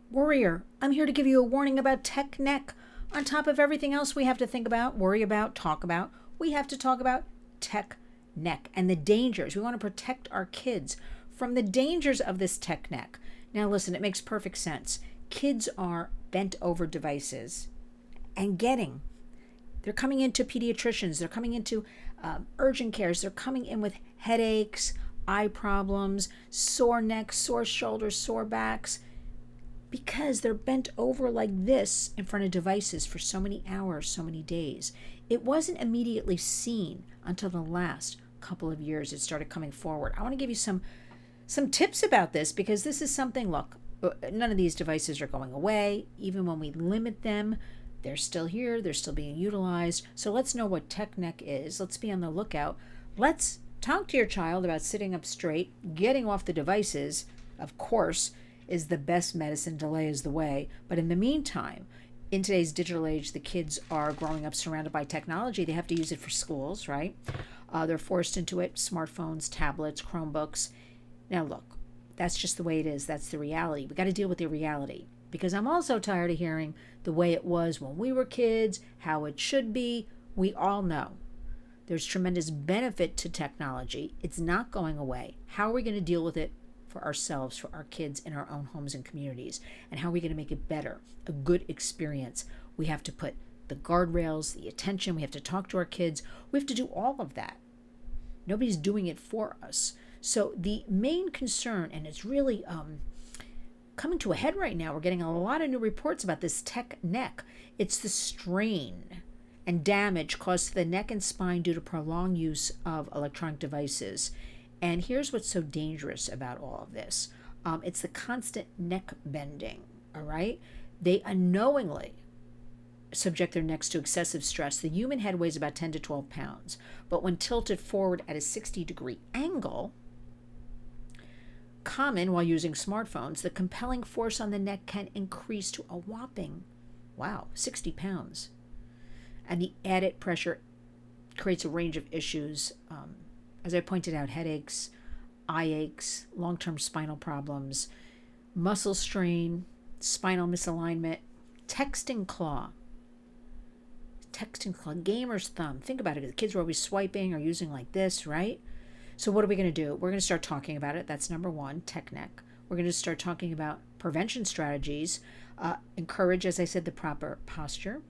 Warrior, I'm here to give you a warning about tech neck. On top of everything else we have to think about, worry about, talk about, we have to talk about tech neck and the dangers. We want to protect our kids from the dangers of this tech neck. Now, listen, it makes perfect sense. Kids are bent over devices and they're coming into pediatricians, they're coming into urgent cares, they're coming in with headaches, eye problems, sore necks, sore shoulders, sore backs, because they're bent over like this in front of devices for so many hours, so many days. It wasn't immediately seen until the last couple of years it started coming forward. I want to give you some tips about this, because this is something, look, none of these devices are going away. Even when we limit them, they're still here, they're still being utilized. So let's know what tech neck is. Let's be on the lookout. Let's talk to your child about sitting up straight, getting off the devices, of course, is the best medicine. Delay is the way. But in the meantime, in today's digital age, the kids are growing up surrounded by technology. They have to use it for schools, right? They're forced into it. Smartphones, tablets, Chromebooks. Now look, that's just the way it is. That's the reality. We got to deal with the reality, because I'm also tired of hearing the way it was when we were kids, how it should be. We all know there's tremendous benefit to technology. It's not going away. How are we going to deal with it for ourselves, for our kids in our own homes and communities? And how are we going to make it better, a good experience? We have to put the guardrails, the attention. We have to talk to our kids. We have to do all of that. Nobody's doing it for us. So the main concern, and it's really coming to a head right now, we're getting a lot of new reports about this tech neck. It's the strain and damage caused to the neck and spine due to prolonged use of electronic devices. And here's what's so dangerous about all of this. It's the constant neck bending, all right? They unknowingly subject their necks to excessive stress. The human head weighs about 10 to 12 pounds, but when tilted forward at a 60-degree angle, common while using smartphones, the compelling force on the neck can increase to a whopping, 60 pounds. And the added pressure creates a range of issues. As I pointed out, headaches, eye aches, long-term spinal problems, muscle strain, spinal misalignment, texting claw, gamer's thumb. Think about it. The kids are always swiping or using like this, right? So what are we going to do? We're going to start talking about it. That's number one, tech neck. We're going to start talking about prevention strategies. Encourage, as I said, the proper posture.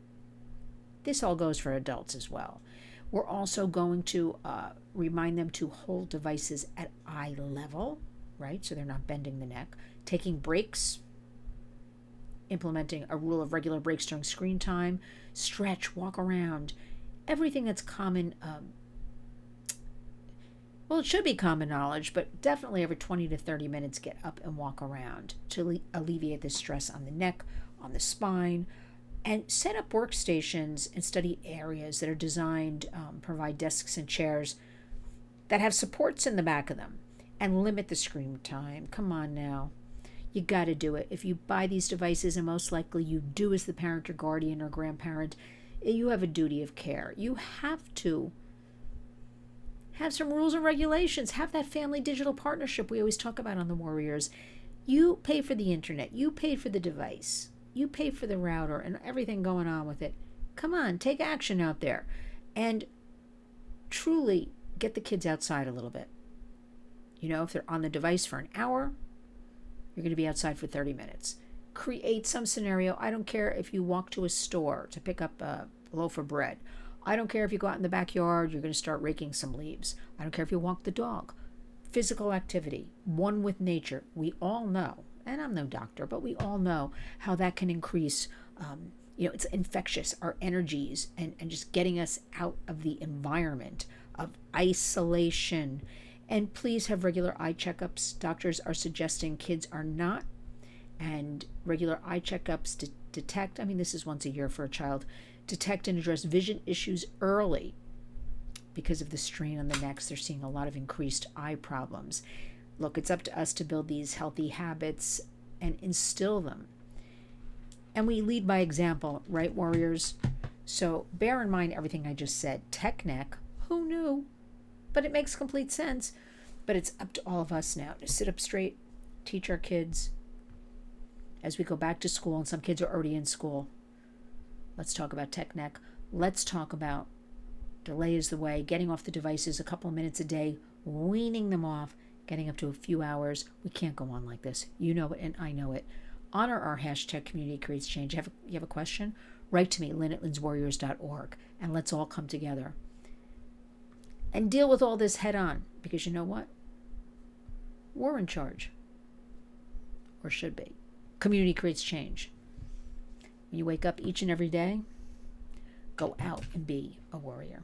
This all goes for adults as well. We're also going to remind them to hold devices at eye level, right? So they're not bending the neck. Taking breaks, implementing a rule of regular breaks during screen time, stretch, walk around, everything that's common. Well, it should be common knowledge, but definitely every 20 to 30 minutes, get up and walk around to alleviate the stress on the neck, on the spine, and set up workstations and study areas that are designed, provide desks and chairs that have supports in the back of them, and limit the screen time. Come on now. You got to do it. If you buy these devices, and most likely you do as the parent or guardian or grandparent, you have a duty of care. You have to have some rules and regulations. Have that family digital partnership we always talk about on the Warriors. You pay for the internet. You pay for the device. You pay for the router and everything going on with it. Come on, take action out there and truly get the kids outside a little bit. You know, if they're on the device for an hour, you're going to be outside for 30 minutes. Create some scenario. I don't care if you walk to a store to pick up a loaf of bread. I don't care if you go out in the backyard, you're going to start raking some leaves. I don't care if you walk the dog. Physical activity, one with nature. We all know, and I'm no doctor, but we all know how that can increase, it's infectious, our energies, and just getting us out of the environment of isolation. And please have regular eye checkups. Doctors are suggesting kids are not. And regular eye checkups to detect, this is once a year for a child, detect and address vision issues early. Because of the strain on the necks, they're seeing a lot of increased eye problems. Look, it's up to us to build these healthy habits and instill them. And we lead by example, right, Warriors? So bear in mind everything I just said. Tech neck, who knew? But it makes complete sense. But it's up to all of us now to sit up straight, teach our kids, as we go back to school, and some kids are already in school. Let's talk about tech neck. Let's talk about delay is the way, getting off the devices a couple of minutes a day, weaning them off, getting up to a few hours. We can't go on like this. You know it, and I know it. Honor our hashtag community creates change. You have a question? Write to me, lynn@lynswarriors.org, and let's all come together and deal with all this head on, because you know what? We're in charge, or should be. Community creates change. When you wake up each and every day, go out and be a warrior.